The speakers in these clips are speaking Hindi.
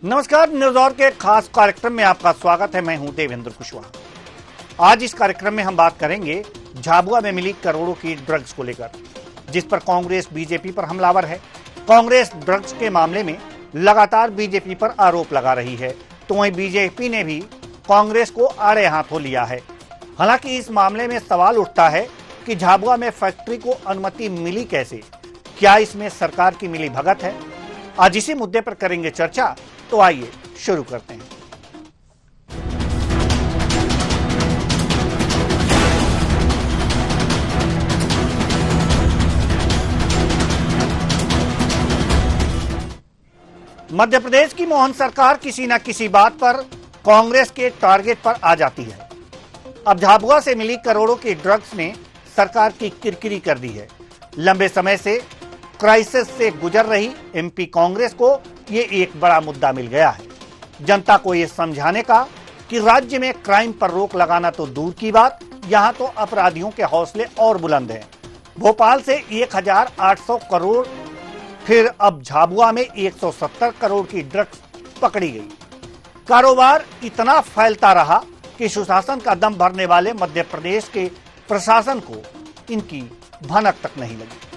नमस्कार। न्यूज आवर के खास कार्यक्रम में आपका स्वागत है। मैं हूं देवेंद्र कुशवाहा। आज इस कार्यक्रम में हम बात करेंगे झाबुआ में मिली करोड़ों की ड्रग्स को लेकर, जिस पर कांग्रेस बीजेपी पर हमलावर है। कांग्रेस ड्रग्स के मामले में लगातार बीजेपी पर आरोप लगा रही है, तो वहीं बीजेपी ने भी कांग्रेस को आड़े हाथों लिया है। हालांकि इस मामले में सवाल उठता है कि झाबुआ में फैक्ट्री को अनुमति मिली कैसे, क्या इसमें सरकार की मिली भगत है? आज इसी मुद्दे पर करेंगे चर्चा, तो आइए शुरू करते हैं। मध्य प्रदेश की मोहन सरकार किसी न किसी बात पर कांग्रेस के टारगेट पर आ जाती है। अब झाबुआ से मिली करोड़ों की ड्रग्स ने सरकार की किरकिरी कर दी है। लंबे समय से क्राइसिस से गुजर रही एमपी कांग्रेस को ये एक बड़ा मुद्दा मिल गया है। जनता को ये समझाने का कि राज्य में क्राइम पर रोक लगाना तो दूर की बात, यहां तो अपराधियों के हौसले और बुलंद हैं। भोपाल से 1800 करोड़, फिर अब झाबुआ में 170 करोड़ की ड्रग्स पकड़ी गई। कारोबार इतना फैलता रहा कि सुशासन का दम भरने वाले मध्य प्रदेश के प्रशासन को इनकी भनक तक नहीं लगी।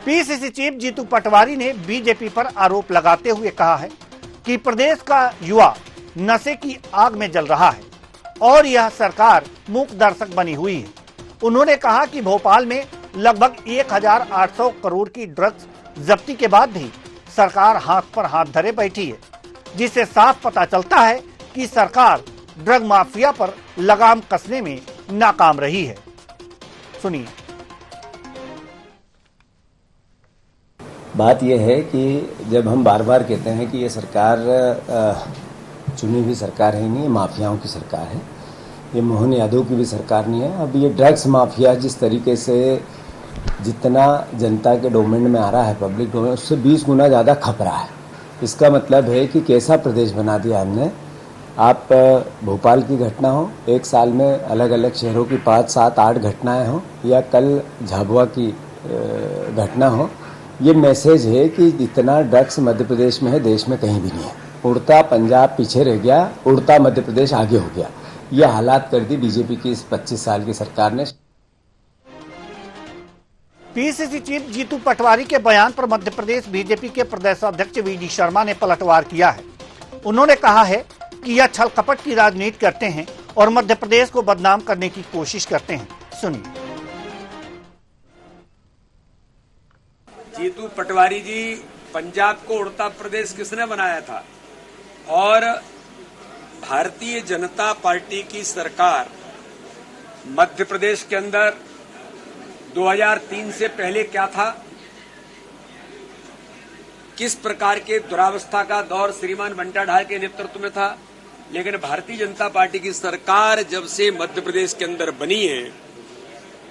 पीसीसी चीफ जीतू पटवारी ने बीजेपी पर आरोप लगाते हुए कहा है कि प्रदेश का युवा नशे की आग में जल रहा है और यह सरकार मूक दर्शक बनी हुई है। उन्होंने कहा कि भोपाल में लगभग 1800 करोड़ की ड्रग्स जब्ती के बाद भी सरकार हाथ पर हाथ धरे बैठी है, जिससे साफ पता चलता है कि सरकार ड्रग माफिया पर लगाम कसने में नाकाम रही है। सुनिए। बात यह है कि जब हम बार बार कहते हैं कि ये सरकार चुनी हुई सरकार है नहीं, ये माफियाओं की सरकार है, ये मोहन यादव की भी सरकार नहीं है। अब ये ड्रग्स माफिया जिस तरीके से जितना जनता के डोमेन में आ रहा है, पब्लिक डोमेन, उससे 20 गुना ज़्यादा खप रहा है। इसका मतलब है कि कैसा प्रदेश बना दिया हमने। आप भोपाल की घटना हो, एक साल में अलग अलग शहरों की 5, 7, 8 घटनाएँ हों, या कल झाबुआ की घटना हो, ये मैसेज है कि इतना ड्रग्स मध्य प्रदेश में है, देश में कहीं भी नहीं है। उड़ता पंजाब पीछे रह गया, उड़ता मध्य प्रदेश आगे हो गया। ये हालात कर दी बीजेपी की इस 25 साल की सरकार ने। पीसीसी चीफ जीतू पटवारी के बयान पर मध्य प्रदेश बीजेपी के प्रदेशाध्यक्ष वीडी शर्मा ने पलटवार किया है। उन्होंने कहा है कि यह छल कपट की राजनीति करते हैं और मध्य प्रदेश को बदनाम करने की कोशिश करते हैं। सुनिए। जीतू पटवारी जी, पंजाब को उड़ता प्रदेश किसने बनाया था? और भारतीय जनता पार्टी की सरकार मध्य प्रदेश के अंदर 2003 से पहले क्या था, किस प्रकार के दुरावस्था का दौर श्रीमान बंटा ढाल के नेतृत्व में था। लेकिन भारतीय जनता पार्टी की सरकार जब से मध्य प्रदेश के अंदर बनी है,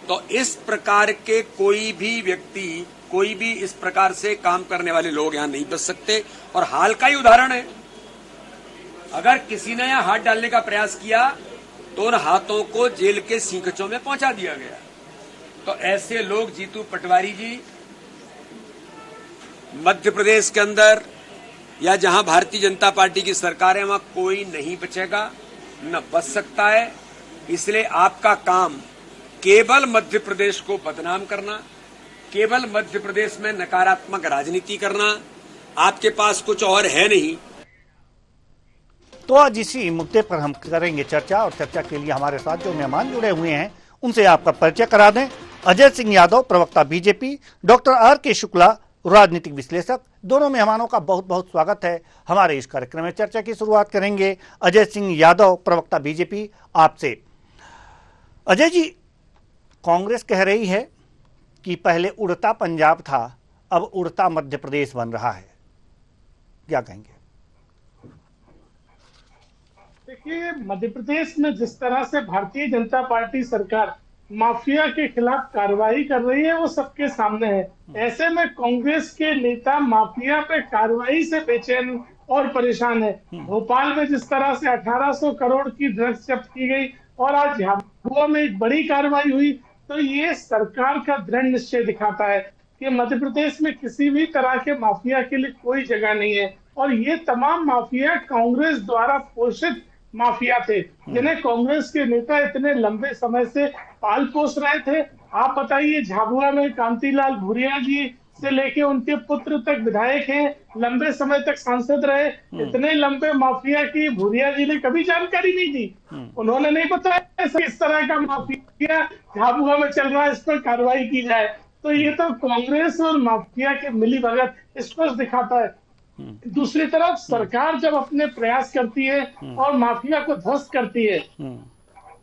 तो इस प्रकार के कोई भी व्यक्ति, कोई भी इस प्रकार से काम करने वाले लोग यहां नहीं बच सकते। और हाल का ही उदाहरण है, अगर किसी ने यहां हाथ डालने का प्रयास किया तो उन हाथों को जेल के सींखचों में पहुंचा दिया गया। तो ऐसे लोग, जीतू पटवारी जी, मध्य प्रदेश के अंदर या जहां भारतीय जनता पार्टी की सरकार है, वहां कोई नहीं बचेगा, न बच सकता है। इसलिए आपका काम केवल मध्य प्रदेश को बदनाम करना, केवल मध्य प्रदेश में नकारात्मक राजनीति करना, आपके पास कुछ और है नहीं। तो आज इसी मुद्दे पर हम करेंगे चर्चा, और चर्चा के लिए हमारे साथ जो मेहमान जुड़े हुए हैं उनसे आपका परिचय करा दें। अजय सिंह यादव, प्रवक्ता बीजेपी, डॉक्टर आर.के. शुक्ला, राजनीतिक विश्लेषक। दोनों मेहमानों का बहुत बहुत स्वागत है हमारे इस कार्यक्रम में। चर्चा की शुरुआत करेंगे अजय सिंह यादव, प्रवक्ता बीजेपी, आपसे। अजय जी, कांग्रेस कह रही है कि पहले उड़ता पंजाब था, अब उड़ता मध्य प्रदेश बन रहा है, क्या कहेंगे? देखिए, मध्य प्रदेश में जिस तरह से भारतीय जनता पार्टी सरकार माफिया के खिलाफ कार्रवाई कर रही है, वो सबके सामने है। ऐसे में कांग्रेस के नेता माफिया पे कार्रवाई से बेचैन और परेशान है। भोपाल में जिस तरह से 1800 करोड़ की ड्रग्स जब्त की गई और आज झाबुआ में एक बड़ी कार्रवाई हुई, तो ये सरकार का दृढ़ निश्चय दिखाता है कि मध्य प्रदेश में किसी भी तरह के माफिया के लिए कोई जगह नहीं है। और ये तमाम माफिया कांग्रेस द्वारा पोषित माफिया थे, जिन्हें कांग्रेस के नेता इतने लंबे समय से पाल पोस रहे थे। आप बताइए, झाबुआ में कांतिलाल भूरिया जी से लेके उनके पुत्र तक विधायक हैं, लंबे समय तक सांसद रहे। इतने लंबे माफिया की भूरिया जी ने कभी जानकारी नहीं दी। उन्होंने नहीं बताया इस तरह का माफिया झाबुआ में चल रहा है, इस पर कार्रवाई की जाए। तो ये तो कांग्रेस और माफिया के मिलीभगत स्पष्ट दिखाता है। दूसरी तरफ सरकार जब अपने प्रयास करती है और माफिया को ध्वस्त करती है,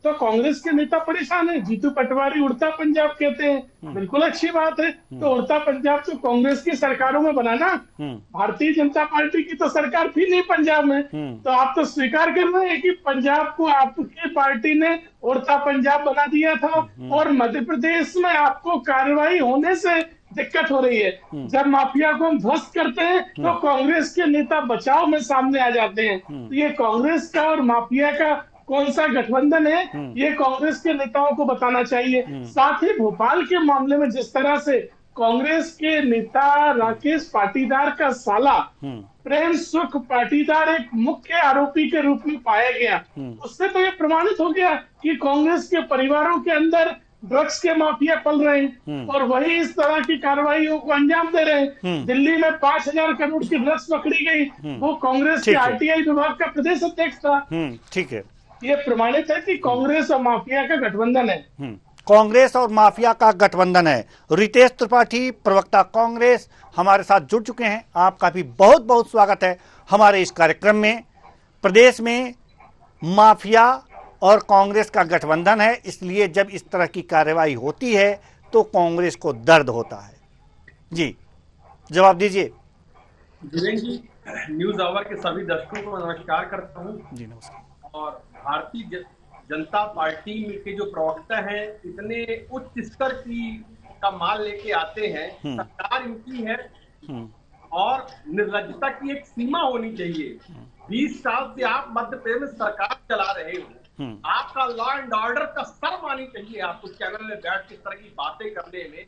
तो कांग्रेस के नेता परेशान है। जीतू पटवारी उड़ता पंजाब कहते हैं, बिल्कुल अच्छी बात है। तो उड़ता पंजाब तो कांग्रेस की सरकारों में बनाना, भारतीय जनता पार्टी की तो सरकार थी नहीं पंजाब में। तो आप तो स्वीकार कर रहे हैं कि पंजाब को आपकी पार्टी ने उड़ता पंजाब बना दिया था, और मध्य प्रदेश में आपको कार्रवाई होने से दिक्कत हो रही है। जब माफिया को हम ध्वस्त करते हैं तो कांग्रेस के नेता बचाव में सामने आ जाते हैं। तो ये कांग्रेस का और माफिया का कौन सा गठबंधन है, ये कांग्रेस के नेताओं को बताना चाहिए। साथ ही भोपाल के मामले में जिस तरह से कांग्रेस के नेता राकेश पाटीदार का साला प्रेम सुख पाटीदार एक मुख्य आरोपी के रूप में पाया गया, उससे तो ये प्रमाणित हो गया कि कांग्रेस के परिवारों के अंदर ड्रग्स के माफिया पल रहे हैं, और वही इस तरह की कार्रवाइयों को अंजाम दे रहे हैं। दिल्ली में 5,000 करोड़ की ड्रग्स पकड़ी गई, वो कांग्रेस के आरटीआई विभाग का प्रदेश अध्यक्ष था। ठीक है, ये प्रमाणित है कि कांग्रेस और माफिया का गठबंधन है। कांग्रेस और माफिया का गठबंधन है। रितेश त्रिपाठी, प्रवक्ता कांग्रेस, हमारे साथ जुड़ चुके हैं। आपका भी बहुत बहुत स्वागत है हमारे इस कार्यक्रम में। प्रदेश में माफिया और कांग्रेस का गठबंधन है, इसलिए जब इस तरह की कार्रवाई होती है तो कांग्रेस को दर्द होता है। जी, जवाब दीजिए। जी, न्यूज आवर के सभी दर्शकों को नमस्कार करता हूँ। जी नमस्कार। और भारतीय जनता पार्टी के जो प्रवक्ता हैं, इतने उच्च स्तर का माल लेके आते हैं। सरकार इनकी है और निर्लज्जता की एक सीमा होनी चाहिए। 20 साल से आप मध्य प्रदेश में सरकार चला रहे हो, आपका लॉ एंड ऑर्डर का सर मानी चाहिए। आपको चैनल में बैठ के इस तरह की बातें करने में,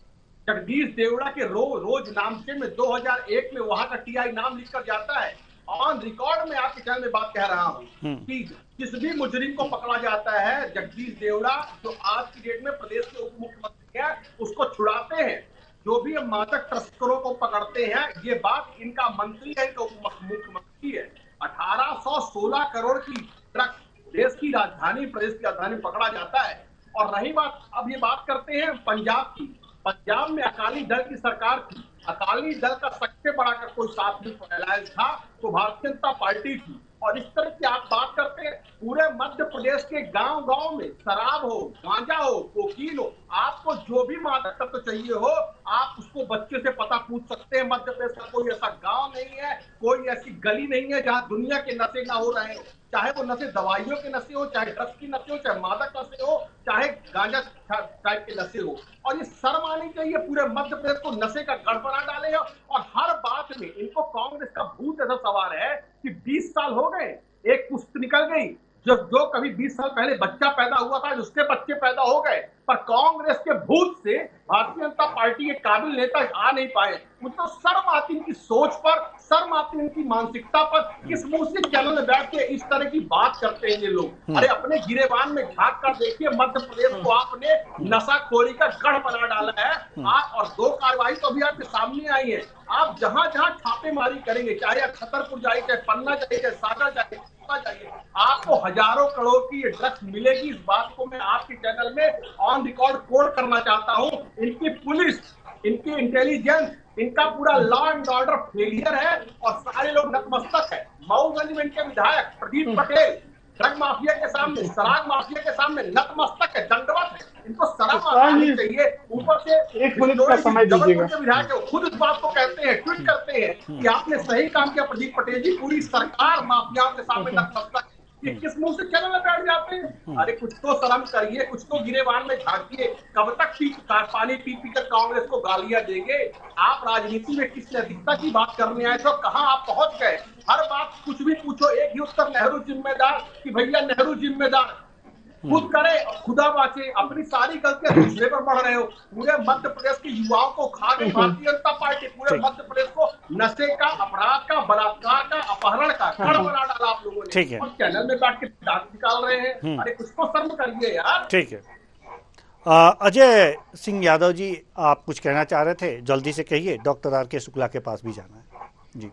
जगदीश देवड़ा के रोज नामचे में 2001 में वहां का टीआई नाम लिखकर जाता है। ऑन रिकॉर्ड में आपके चैनल में बात कह रहा हूं कि जिस भी मुजरिम को पकड़ा जाता है, जगदीश देवड़ा जो आज की डेट में प्रदेश के उप मुख्यमंत्री हैं, उसको छुड़ाते हैं। जो भी मादक तस्करों को पकड़ते हैं, ये बात इनका मंत्री है, इनका उप मुख्यमंत्री है। 1816 करोड़ की ड्रग्स देश की राजधानी, प्रदेश की राजधानी पकड़ा जाता है। और रही बात, अब ये बात करते हैं पंजाब की। पंजाब में अकाली दल की सरकार थी। अकाली दल का सबसे बड़ा अगर कोई साथ में फैलाया था तो भारतीय जनता पार्टी थी। और इस तरह की आप बात करते हैं, पूरे मध्य प्रदेश के गांव-गांव में शराब हो, गांजा हो, कोकीन हो, आपको जो भी मादक तत्व चाहिए हो, आप उसको बच्चे से पता पूछ सकते हैं। मध्य प्रदेश का कोई ऐसा गांव नहीं है, कोई ऐसी गली नहीं है जहां दुनिया के नशे ना हो रहे हो। चाहे वो नशे दवाइयों के नशे हो, चाहे ड्रग्स की नशे हो, चाहे मादक नशे हो, चाहे गांजा टाइप के नशे हो। और ये शर्म आनी चाहिए पूरे मध्य प्रदेश को नशे का गढ़ बना डाले हो। और हर बात में इनको कांग्रेस का भूत ऐसा सवार है कि 20 साल हो गए, एक पुस्त निकल गई। जो कभी 20 साल पहले बच्चा पैदा हुआ था, उसके बच्चे पैदा हो गए, पर कांग्रेस के भूत से भारतीय जनता पार्टी के काबिल नेता आ नहीं पाए। मुझको शर्म आती इनकी सोच पर, शर्म आती इनकी मानसिकता पर। किस मुंह से चैनल में बैठ के इस तरह की बात करते हैं ये लोग। अरे अपने गिरेबान में झांक कर देखिए, मध्य प्रदेश को आपने नशाखोरी का गढ़ बना डाला है। और 2 कार्रवाई तो अभी आपके सामने आई है। आप जहां जहां छापेमारी करेंगे, चाहे छतरपुर जाइए, चाहे पन्ना जाइए, चाहे सागर जाइए, जाइए, आपको हजारों करोड़ की ये ड्रग्स मिलेगी। इस बात को मैं आपके चैनल में ऑन रिकॉर्ड कोट करना चाहता हूं। इनकी पुलिस, इनकी इंटेलिजेंस, इनका पूरा लॉ एंड ऑर्डर फेलियर है और सारे लोग नतमस्तक है। मऊगंज में इनके विधायक प्रदीप पटेल ड्रग माफिया के सामने, शराब माफिया के सामने नतमस्तक है, दंडवत है। इनको शर्म आनी चाहिए। ऊपर से 1 मिनट का समय दीजिएगा। विधायक है, खुद इस बात को कहते हैं, ट्वीट करते हैं कि आपने सही काम किया प्रदीप पटेल जी, पूरी सरकार माफियाओं के सामने नतमस्तक है। ये किस मुंह से चैनल में बैठ जाते हैं? अरे कुछ तो शर्म करिए, कुछ तो गिरेबान में झांकिए। कब तक पानी पी कर कांग्रेस को गालियां देंगे? आप राजनीति में किस नैतिकता की बात करने आए थे? कहां आप पहुंच गए? हर बात कुछ भी पूछो, एक ही उत्तर, नेहरू जिम्मेदार कि भैया नेहरू जिम्मेदार। खुद करे, खुदा बाचे, अपनी सारी गलतियां दूसरे पर बढ़ रहे हो। पूरे मध्य प्रदेश के युवाओं को खा गई भारतीय जनता पार्टी, पूरे मध्य प्रदेश को नशे का, अपराध का, बलात्कार का, अपहरण का कड़ बना डाला आप लोगों ने। ठीक है। और चैनल में बैठ के डांट निकाल रहे हैं। अरे कुछ तो शर्म करिए यार। ठीक है। अजय सिंह यादव जी, आप कुछ कहना चाह रहे थे, जल्दी से कहिए, डॉक्टर आर के शुक्ला के पास भी जाना है जी।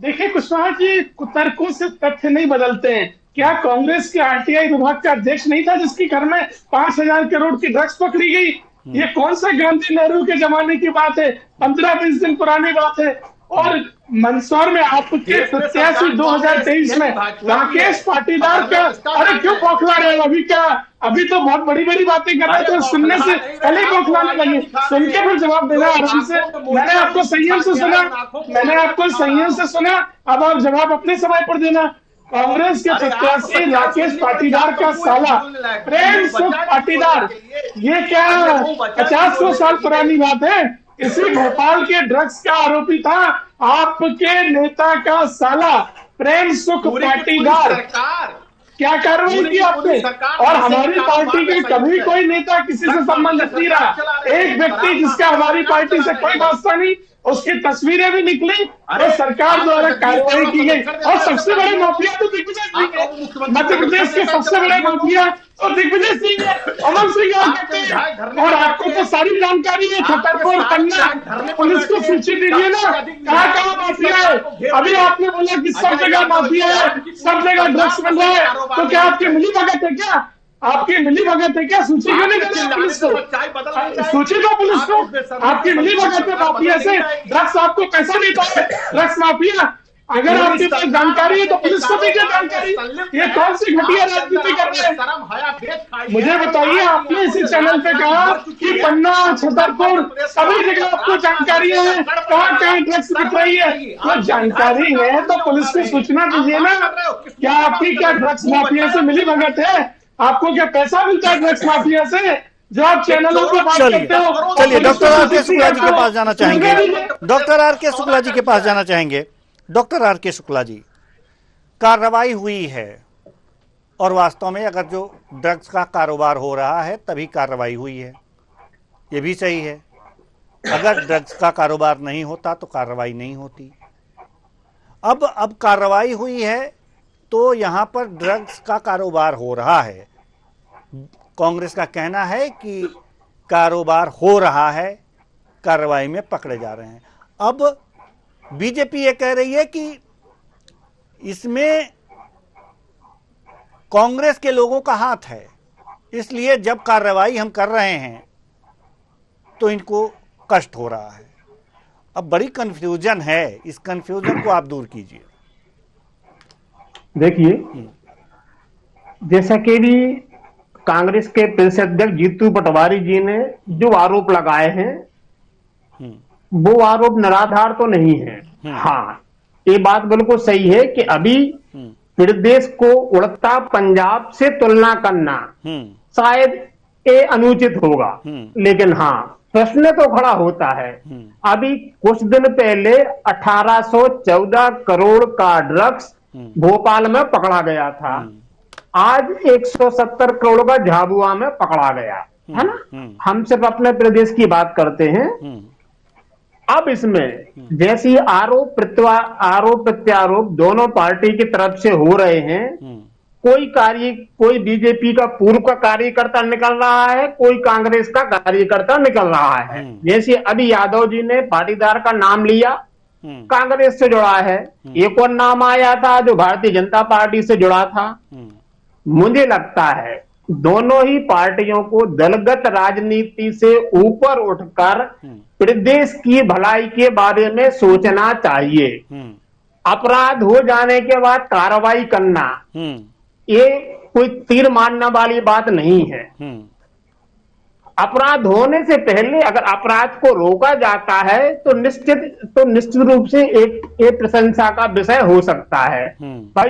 देखिए कुशवाहा जी, कुतर्कों से तथ्य नहीं बदलते हैं। क्या कांग्रेस के आरटीआई विभाग का अध्यक्ष नहीं था जिसके घर में 5,000 करोड़ की ड्रग्स पकड़ी गई? ये कौन सा गांधी नेहरू के जमाने की बात है? 15-20 दिन पुरानी बात है। और मंदसौर में आपके प्रत्याशी 2023 में राकेश पाटीदार का, अरे क्यों बौखला रहे हो? अभी क्या, अभी तो बहुत बड़ी बड़ी बातें कर रहे थे, सुनने से पहले बौखलाने लगे। सुन के फिर जवाब देना आराम से। मैंने आपको संयम से सुना, अब आप जवाब अपने समय पर देना। कांग्रेस के प्रत्याशी राकेश पाटीदार का साला प्रेम सुख पाटीदार, ये क्या 50-100 साल पुरानी बात है? इसी भोपाल के ड्रग्स का आरोपी था आपके नेता का साला प्रेम सुख पाटीदार। क्या कार्रवाई की आपने? और हमारी पार्टी के कभी कोई नेता किसी से संबंधित नहीं रहा। एक व्यक्ति जिसका हमारी पार्टी से कोई वास्ता नहीं, उसकी तस्वीरें भी निकली और सरकार द्वारा कार्रवाई की गई। और सबसे बड़े माफिया तो दिग्विजय सिंह है, मध्य प्रदेश के सबसे बड़े माफिया तो दिग्विजय सिंह है, अमर सिंह कहते हैं। और आपको तो सारी जानकारी है, छतरपुर, पन्ना, पुलिस को सूची दीजिए ना, कहाँ माफिया है। अभी आपने बोला कि सब जगह माफिया है, सब जगह ड्रग्स बन रहा है, तो क्या आपकी मिली भगत है? क्या आपकी मिली भगत है? क्या सूची क्यों नहीं देना पुलिस को? सूची दो पुलिस को। आपकी मिली भगत है माफिया से, ड्रग्स आपको पैसा देता है ड्रग्स माफिया। अगर आपके पास जानकारी है तो पुलिस को दीजिए जानकारी। ये कौन सी घटिया राजनीति कर रहे हैं? मुझे बताइए, आपने इसी चैनल पे कहा कि पन्ना, छतरपुर, सभी जगह आपको जानकारी है, कहाँ ड्रग्स बिक रही है। तो जानकारी है तो पुलिस को सूचना दीजिए ना। क्या आपकी क्या ड्रग्स माफिया से मिली भगत है? आपको क्या पैसा मिलता है ड्रग्स माफिया से जो आप चैनलों पे बात करते हो? चलिए डॉक्टर आर के शुक्ला जी के पास जाना चाहेंगे। डॉक्टर आर के शुक्ला जी के पास जाना चाहेंगे। डॉक्टर आर के शुक्ला जी, कार्रवाई हुई है और वास्तव में अगर जो ड्रग्स का कारोबार हो रहा है तभी कार्रवाई हुई है, ये भी सही है। अगर ड्रग्स का कारोबार नहीं होता तो कार्रवाई नहीं होती। अब कार्रवाई हुई है तो यहां पर ड्रग्स का कारोबार हो रहा है। कांग्रेस का कहना है कि कारोबार हो रहा है, कार्रवाई में पकड़े जा रहे हैं। अब बीजेपी ये कह रही है कि इसमें कांग्रेस के लोगों का हाथ है, इसलिए जब कार्रवाई हम कर रहे हैं तो इनको कष्ट हो रहा है। अब बड़ी कंफ्यूजन है, इस कंफ्यूजन को आप दूर कीजिए। देखिए, जैसा कि भी कांग्रेस के प्रदेश अध्यक्ष जीतू पटवारी जी ने जो आरोप लगाए हैं वो आरोप निराधार तो नहीं है। हाँ, ये बात बिल्कुल सही है कि अभी प्रदेश को उड़ता पंजाब से तुलना करना शायद ये अनुचित होगा, लेकिन हाँ प्रश्न तो खड़ा होता है। अभी कुछ दिन पहले 1814 करोड़ का ड्रग्स भोपाल में पकड़ा गया था, आज 170 करोड़ का झाबुआ में पकड़ा गया है ना। हम सिर्फ अपने प्रदेश की बात करते हैं। अब इसमें जैसी आरोप प्रत्यारोप दोनों पार्टी की तरफ से हो रहे हैं, कोई बीजेपी का पूर्व का कार्यकर्ता निकल रहा है, कोई कांग्रेस का कार्यकर्ता निकल रहा है। जैसे अभी यादव जी ने पाटीदार का नाम लिया, कांग्रेस से जुड़ा है। एक और नाम आया था जो भारतीय जनता पार्टी से जुड़ा था। मुझे लगता है दोनों ही पार्टियों को दलगत राजनीति से ऊपर उठकर प्रदेश की भलाई के बारे में सोचना चाहिए। अपराध हो जाने के बाद कार्रवाई करना ये कोई तीर मारने वाली बात नहीं है। अपराध होने से पहले अगर अपराध को रोका जाता है तो निश्चित रूप से एक प्रशंसा का विषय हो सकता है। भाई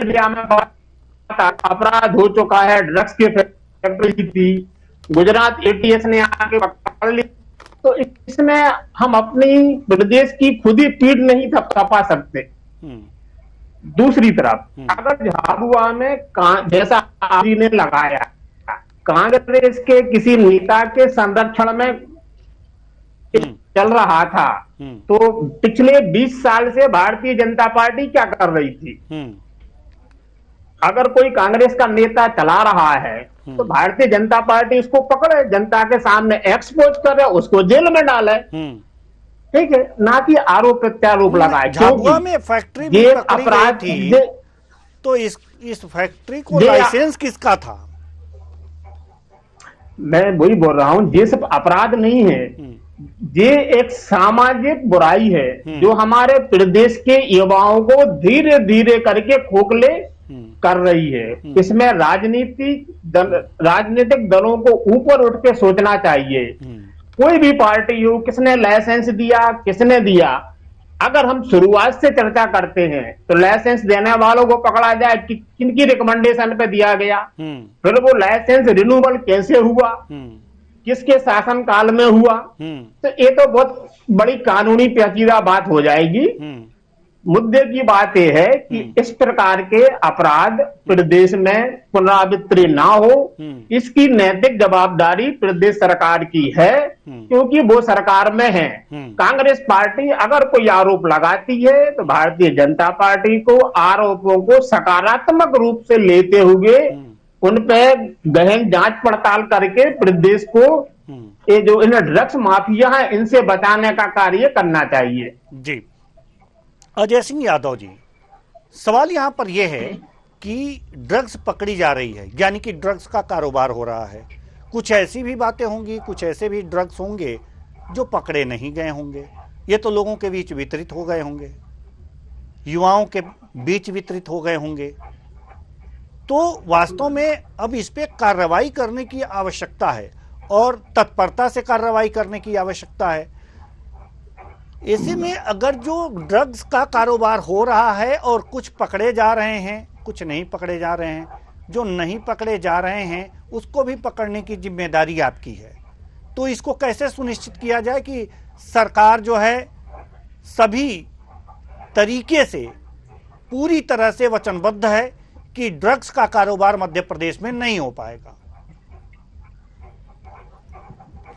अपराध हो चुका है, ड्रग्स की फैक्ट्री थी, गुजरात एटीएस ने आके पकड़ ली, तो इसमें हम अपनी प्रदेश की खुद ही पीठ नहीं थपथपा सकते। दूसरी तरफ अगर झाबुआ में जैसा आप जी ने लगाया, कांग्रेस के किसी नेता के संरक्षण में चल रहा था, तो पिछले 20 साल से भारतीय जनता पार्टी क्या कर रही थी? अगर कोई कांग्रेस का नेता चला रहा है तो भारतीय जनता पार्टी उसको पकड़े, जनता के सामने एक्सपोज करे, उसको जेल में डाले, ठीक है, ना कि आरोप प्रत्यारोप लगाए। झाबुआ में फैक्ट्री भी पकड़ी गई थी, तो इस फैक्ट्री को लाइसेंस किसका था? मैं वही बोल रहा हूं, ये सब अपराध नहीं है, ये एक सामाजिक बुराई है जो हमारे प्रदेश के युवाओं को धीरे धीरे करके खोखले कर रही है। इसमें राजनीतिक दलों को ऊपर उठ के सोचना चाहिए। कोई भी पार्टी हो, किसने लाइसेंस दिया, किसने दिया, अगर हम शुरुआत से चर्चा करते हैं तो लाइसेंस देने वालों को पकड़ा जाए कि किनकी रिकमेंडेशन पे दिया गया, फिर वो लाइसेंस रिन्यूअल कैसे हुआ, किसके शासन काल में हुआ, तो ये तो बहुत बड़ी कानूनी पेचीदा बात हो जाएगी। मुद्दे की बात यह है कि इस प्रकार के अपराध प्रदेश में पुनरावृत्ति ना हो, इसकी नैतिक जवाबदारी प्रदेश सरकार की है, क्योंकि वो सरकार में है। कांग्रेस पार्टी अगर कोई आरोप लगाती है तो भारतीय जनता पार्टी को आरोपों को सकारात्मक रूप से लेते हुए उन पे गहन जांच पड़ताल करके प्रदेश को ये जो इन ड्रग्स माफिया है इनसे बचाने का कार्य करना चाहिए। जी, अजय सिंह यादव जी, सवाल यहां पर यह है कि ड्रग्स पकड़ी जा रही है, यानी कि ड्रग्स का कारोबार हो रहा है। कुछ ऐसी भी बातें होंगी, कुछ ऐसे भी ड्रग्स होंगे जो पकड़े नहीं गए होंगे, ये तो लोगों के बीच वितरित हो गए होंगे, युवाओं के बीच वितरित हो गए होंगे। तो वास्तव में अब इस पे कार्रवाई करने की आवश्यकता है और तत्परता से कार्रवाई करने की आवश्यकता है। ऐसे में अगर जो ड्रग्स का कारोबार हो रहा है और कुछ पकड़े जा रहे हैं, कुछ नहीं पकड़े जा रहे हैं, जो नहीं पकड़े जा रहे हैं उसको भी पकड़ने की जिम्मेदारी आपकी है, तो इसको कैसे सुनिश्चित किया जाए कि सरकार जो है सभी तरीके से पूरी तरह से वचनबद्ध है कि ड्रग्स का कारोबार मध्य प्रदेश में नहीं हो पाएगा?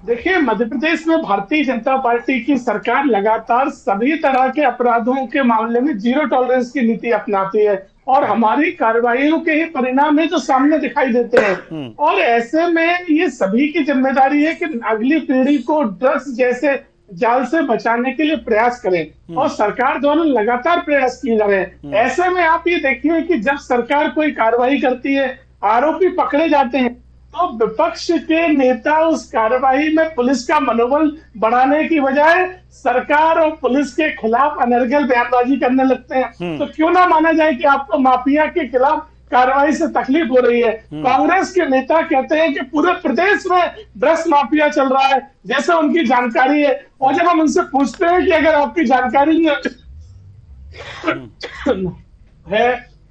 देखिए, मध्य प्रदेश में भारतीय जनता पार्टी की सरकार लगातार सभी तरह के अपराधों के मामले में जीरो टॉलरेंस की नीति अपनाती है और हमारी कार्रवाइयों के ही परिणाम है जो सामने दिखाई देते हैं। और ऐसे में ये सभी की जिम्मेदारी है कि अगली पीढ़ी को ड्रग्स जैसे जाल से बचाने के लिए प्रयास करें और सरकार द्वारा लगातार प्रयास किए जा रहे हैं। ऐसे में आप ये देखिए कि जब सरकार कोई कार्रवाई करती है, आरोपी पकड़े जाते हैं, तो विपक्ष के नेता उस कार्रवाई में पुलिस का मनोबल बढ़ाने की बजाय सरकार और पुलिस के खिलाफ अनर्गल बयानबाजी करने लगते हैं। तो क्यों ना माना जाए कि आपको माफिया के खिलाफ कार्रवाई से तकलीफ हो रही है। कांग्रेस के नेता कहते हैं कि पूरे प्रदेश में ड्रग्स माफिया चल रहा है, जैसे उनकी जानकारी है। और जब हम उनसे पूछते हैं कि अगर आपकी जानकारी है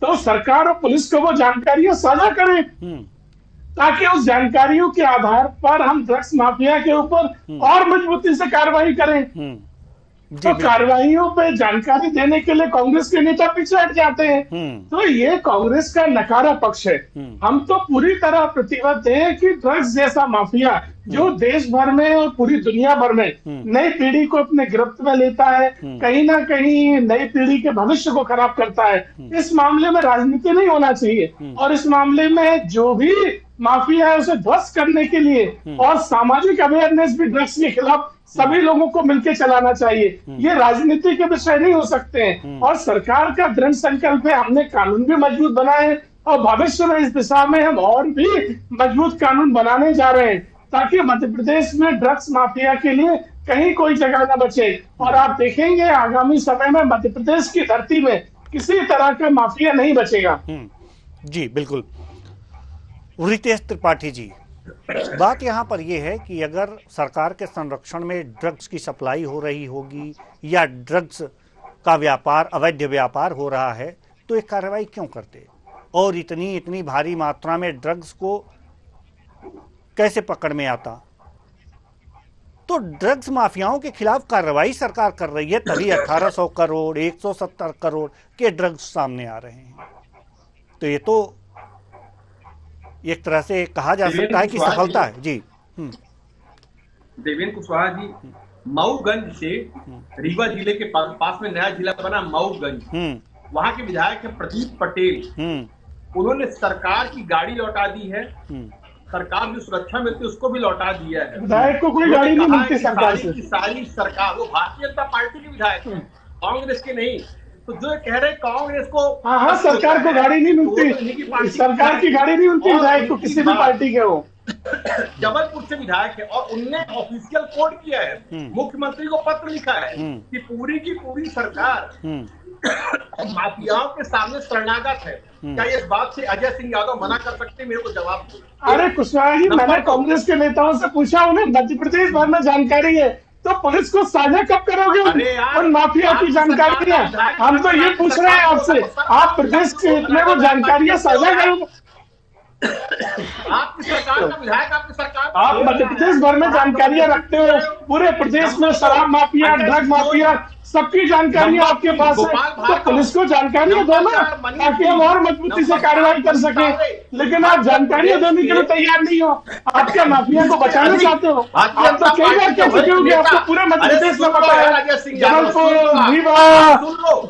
तो सरकार और पुलिस को वो जानकारियां साझा करें, ताकि उस जानकारियों के आधार पर हम ड्रग्स माफिया के ऊपर और मजबूती से कार्रवाई करें। तो कार्रवाइयों पे जानकारी देने के लिए कांग्रेस के नेता पीछे हट जाते हैं। तो ये कांग्रेस का नकारा पक्ष है। हम तो पूरी तरह प्रतिबद्ध हैं कि ड्रग्स जैसा माफिया जो देश भर में और पूरी दुनिया भर में नई पीढ़ी को अपने गिरफ्त में लेता है, कहीं ना कहीं नई पीढ़ी के भविष्य को खराब करता है, इस मामले में राजनीति नहीं होना चाहिए। और इस मामले में जो भी माफिया है उसे ध्वस्त करने के लिए और सामाजिक अवेयरनेस भी ड्रग्स के खिलाफ सभी लोगों को मिलकर चलाना चाहिए। ये राजनीति के विषय नहीं हो सकते हैं। और सरकार का दृढ़ संकल्प है, हमने कानून भी मजबूत बनाए और भविष्य में इस दिशा में हम और भी मजबूत कानून बनाने जा रहे हैं, ताकि मध्य प्रदेश में ड्रग्स माफिया के लिए कहीं कोई जगह न बचे। और आप देखेंगे आगामी समय में मध्य प्रदेश की धरती में किसी तरह का माफिया नहीं बचेगा। जी बिल्कुल। रितेश त्रिपाठी जी, बात यहाँ पर यह है कि अगर सरकार के संरक्षण में ड्रग्स की सप्लाई हो रही होगी या ड्रग्स का व्यापार, अवैध व्यापार हो रहा है, तो एक कार्रवाई क्यों करते? और इतनी भारी मात्रा में ड्रग्स को कैसे पकड़ में आता? तो ड्रग्स माफियाओं के खिलाफ कार्रवाई सरकार कर रही है, तभी 1800 करोड़ 170 करोड़ के ड्रग्स सामने आ रहे हैं। तो ये तो एक तरह से कहा जा सकता है कि सफलता है। जी देवेंद्र कुशवाहा जी, मऊगंज से रीवा जिले के पास में नया जिला बना मऊगंज, वहां के विधायक है प्रदीप पटेल। उन्होंने सरकार की गाड़ी लौटा दी है, सरकार जो सुरक्षा मिलती है उसको भी लौटा दिया है। विधायक को कोई गाड़ी नहीं मिलती सरकार से। सारी सरकार, वो भारतीय जनता पार्टी के विधायक है, कांग्रेस के नहीं। तो जो कह रहे कांग्रेस को, हाँ, सरकार को गाड़ी नहीं मिलती, सरकार की गाड़ी नहीं मिलती विधायक को, किसी भी पार्टी के हो। जबलपुर से विधायक है और उनने ऑफिशियल कोड किया है, मुख्यमंत्री को पत्र लिखा है कि पूरी की पूरी सरकार माफियाओं के सामने शरणागत है। क्या इस बात से अजय सिंह यादव मना कर सकते? मेरे को जवाब दो। अरे कुशवाहा जी, मैंने कांग्रेस के नेताओं से पूछा, उन्हें मध्य प्रदेश भर में जानकारी है, तो पुलिस को साझा कब करोगे उन माफिया की जानकारी है? हम तो ये पूछ रहे हैं आपसे, आप प्रदेश के इतने को जानकारियां साझा करोगे? आपकी सरकार का विधायक, आपकी सरकार, आप मध्य प्रदेश भर में जानकारियां रखते हो, पूरे प्रदेश में शराब माफिया, ड्रग माफिया, सबकी जानकारियां आपके पास है, तो पुलिस को जानकारियां दो ना, ताकि हम और मजबूती से कार्रवाई कर सके। लेकिन आप जानकारियां देने के लिए तैयार नहीं हो, आप क्या माफिया को बचाना चाहते हो? आप तो कई बार कह चुके होंगे, आपको पूरे मध्य प्रदेश में पता है, जबलपुर, रीवा,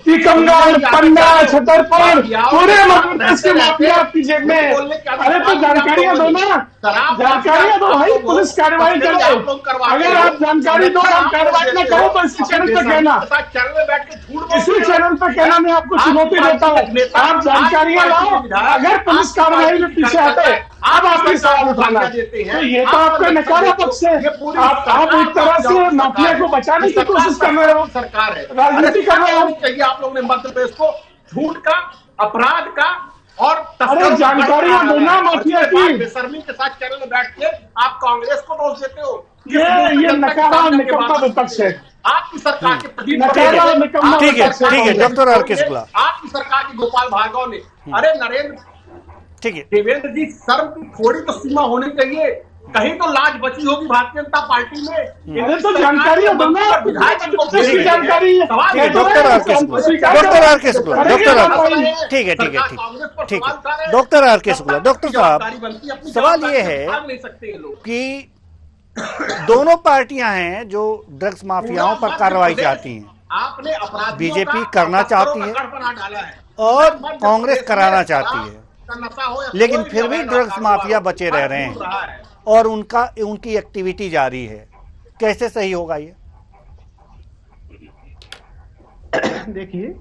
टीकमगढ़, पन्ना, छतरपुर, पूरे मध्य प्रदेश के माफिया आपकी जेब में। अरे तो जानकारियां दो ना, जानकारियां दो भाई, पुलिस कार्रवाई कर दो। अगर आप जानकारी दो, आप कार्रवाई न करो तो इसी चैनल पर कहना, इसी चैनल पर कहना, मैं आपको चुनौती देता हूँ। आप जानकारियां लाओ, अगर पुलिस कार्रवाई में पीछे हटे अब आपकी सवाल उठाना। तो ये तो आपका नकारा पक्ष है, आप एक तरह से माफिया को बचाने की कोशिश कर रहे हो, सरकार है, राजनीति कर रहे हो। चाहिए आप लोगों ने मध्य प्रदेश को झूठ का, अपराध का और अरे जानकारियां दो ना माफिया की। बेशर्मी के साथ चैनल में बैठ के आप कांग्रेस को दोष देते हो। ये नकारा निकम्मा विपक्ष है, आपकी सरकार के प्रदीप नकारा निकम्मा विपक्ष है। ठीक है डॉक्टर आर.के. शुक्ला, आपकी सरकार के गोपाल भार्गव ने, अरे नरेंद्र, ठीक है देवेंद्र जी, शर्म की थोड़ी तो सीमा होनी चाहिए, कहीं तो लाज बची होगी भारतीय जनता पार्टी में। अरे तो जानकारियां दो ना, विधायक जानकारी है। डॉक्टर आर.के. शुक्ला, डॉक्टर आर.के. शुक्ला, डॉक्टर आर.के. ठीक है ठीक है ठीक है डॉक्टर आर.के. शुक्ला, डॉक्टर साहब, सवाल ये है कि दोनों पार्टियां हैं जो ड्रग्स माफियाओं पर कार्रवाई चाहती हैं, आपने अपराध बीजेपी करना चाहती है और कांग्रेस कराना चाहती है, लेकिन फिर भी ड्रग्स माफिया बचे रह रहे हैं और उनकी एक्टिविटी जारी है। कैसे सही होगा ये? देखिए,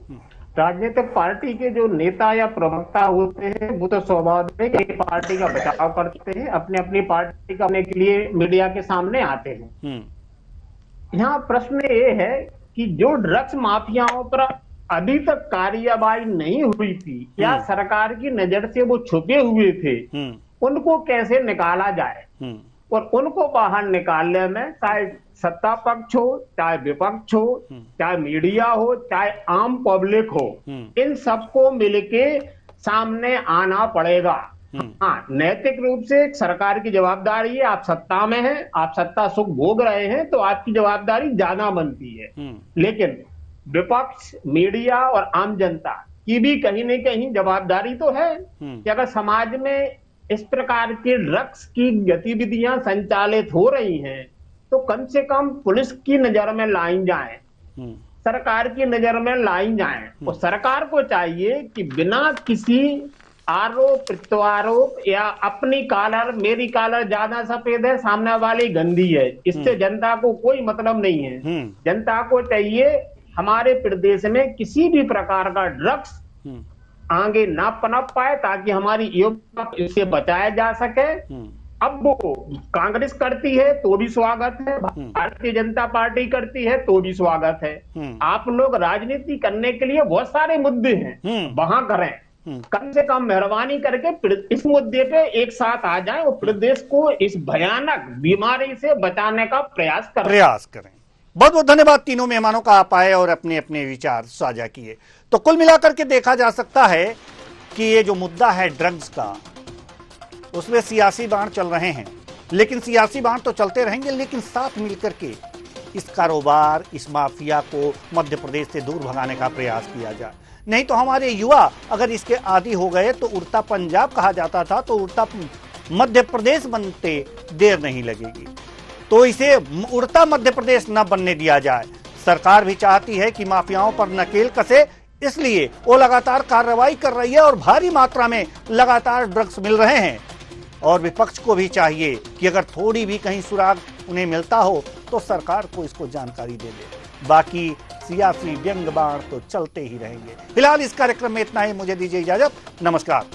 राजनीतिक पार्टी के जो नेता या प्रवक्ता होते हैं वो तो स्वाभाविक एक पार्टी का बचाव करते हैं, अपने अपनी पार्टी का करने के लिए मीडिया के सामने आते हैं। यहाँ प्रश्न ये है कि जो ड्रग्स माफियाओं पर अभी तक कार्रवाई नहीं हुई थी या सरकार की नजर से वो छुपे हुए थे, उनको कैसे निकाला जाए, और उनको बाहर निकालने में चाहे सत्ता पक्ष हो, चाहे विपक्ष हो, चाहे मीडिया हो, चाहे आम पब्लिक हो, इन सबको मिलके सामने आना पड़ेगा। हाँ, नैतिक रूप से सरकार की जवाबदारी है, आप सत्ता में हैं, आप सत्ता सुख भोग रहे हैं, तो आपकी जवाबदारी ज्यादा बनती है। लेकिन विपक्ष, मीडिया और आम जनता की भी कहीं न कहीं जवाबदारी तो है कि अगर समाज में इस प्रकार के ड्रग्स की गतिविधियां संचालित हो रही हैं तो कम से कम पुलिस की नजर में लाई जाए, सरकार की नजर में लाई जाए। और सरकार को चाहिए कि बिना किसी आरोप प्रत्यारोप या अपनी कॉलर, मेरी कॉलर ज्यादा सफेद है, सामने वाली गंदी है, इससे जनता को कोई मतलब नहीं है। जनता को चाहिए हमारे प्रदेश में किसी भी प्रकार का ड्रग्स आगे ना पनप पाए ताकि हमारी युवा इससे बचाया जा सके। अब वो कांग्रेस करती है तो भी स्वागत है, भारतीय जनता पार्टी करती है तो भी स्वागत है। आप लोग राजनीति करने के लिए बहुत सारे मुद्दे हैं, वहां करें, कम से कम मेहरबानी करके इस मुद्दे पे एक साथ आ जाएं और प्रदेश को इस भयानक बीमारी से बचाने का प्रयास करें। बहुत बहुत धन्यवाद तीनों मेहमानों का, आप आए और अपने अपने विचार साझा किए। तो कुल मिलाकर के देखा जा सकता है कि ये जो मुद्दा है ड्रग्स का, उसमें सियासी बाण चल रहे हैं, लेकिन सियासी बांट तो चलते रहेंगे, लेकिन साथ मिलकर के इस कारोबार, इस माफिया को मध्य प्रदेश से दूर भगाने का प्रयास किया जाए। नहीं तो हमारे युवा अगर इसके आदी हो गए तो उड़ता पंजाब कहा जाता था, तो उड़ता मध्य प्रदेश बनते देर नहीं लगेगी। तो इसे उड़ता मध्य प्रदेश न बनने दिया जाए। सरकार भी चाहती है कि माफियाओं पर नकेल कसे, इसलिए वो लगातार कार्रवाई कर रही है और भारी मात्रा में लगातार ड्रग्स मिल रहे हैं। और विपक्ष को भी चाहिए कि अगर थोड़ी भी कहीं सुराग उन्हें मिलता हो तो सरकार को इसको जानकारी दे दे। बाकी सियासी व्यंग्य बाण तो चलते ही रहेंगे। फिलहाल इस कार्यक्रम में इतना ही, मुझे दीजिए इजाजत, नमस्कार।